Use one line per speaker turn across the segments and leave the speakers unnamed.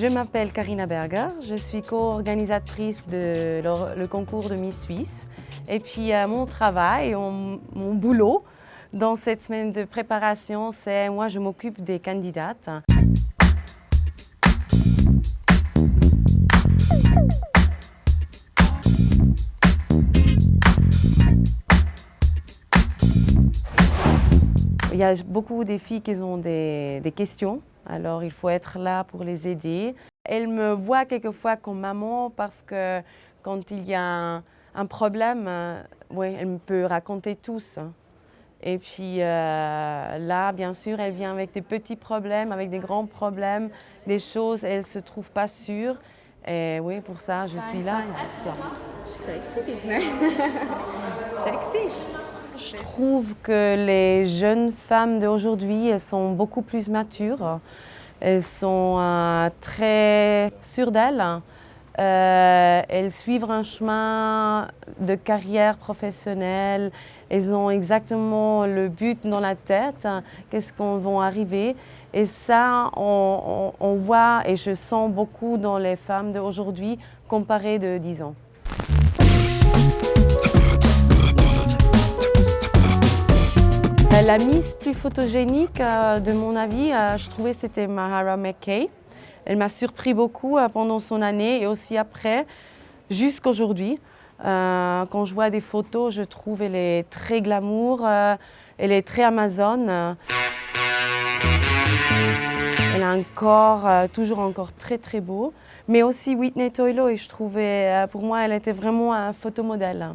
Je m'appelle Karina Berger, je suis co-organisatrice de le concours de Miss Suisse. Et puis mon travail, mon boulot dans cette semaine de préparation, c'est moi je m'occupe des candidates. Il y a beaucoup de filles qui ont des questions, alors il faut être là pour les aider. Elles me voient quelquefois comme maman parce que quand il y a un problème, ouais, elle me peut raconter tout ça. Et puis là, bien sûr, elle vient avec des petits problèmes, avec des grands problèmes, des choses, elle ne se trouve pas sûre. Et oui, pour ça, je suis là.
Sexy.
Je trouve que les jeunes femmes d'aujourd'hui, elles sont beaucoup plus matures. Elles sont très sûres d'elles. Elles suivent un chemin de carrière professionnelle. Elles ont exactement le but dans la tête, qu'est-ce qu'on va arriver. Et ça, on voit et je sens beaucoup dans les femmes d'aujourd'hui comparées de 10 ans. La Miss plus photogénique, de mon avis, je trouvais que c'était Mahara McKay. Elle m'a surpris beaucoup pendant son année et aussi après, jusqu'à aujourd'hui. Quand je vois des photos, je trouve qu'elle est très glamour, elle est très amazone. Elle a un corps toujours encore très très beau. Mais aussi Whitney Toilo, et je trouvais, pour moi, elle était vraiment un photomodèle.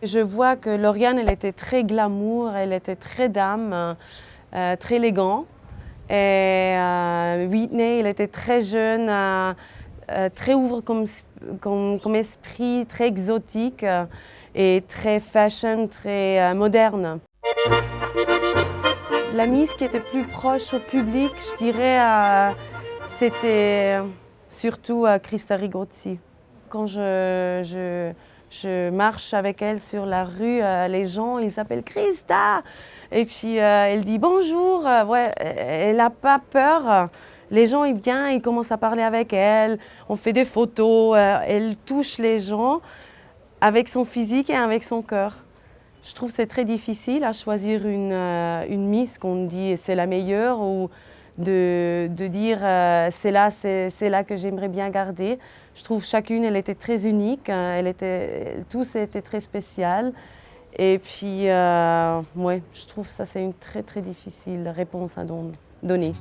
Je vois que Lauriane, elle était très glamour, elle était très dame, très élégante. Et Whitney, elle était très jeune, très ouvert comme esprit, très exotique et très fashion, très moderne. La Miss qui était plus proche au public, je dirais, c'était surtout Krista Rigozzi. Quand je marche avec elle sur la rue, les gens, ils s'appellent Krista. Et puis elle dit bonjour, ouais, elle n'a pas peur. Les gens, ils viennent, ils commencent à parler avec elle, on fait des photos, elle touche les gens avec son physique et avec son cœur. Je trouve que c'est très difficile à choisir une Miss qu'on dit c'est la meilleure ou de dire c'est là que j'aimerais bien garder. Je trouve chacune, elle était très unique, tous étaient très spéciales. Et puis, ouais, je trouve que ça c'est une très très difficile réponse à donner.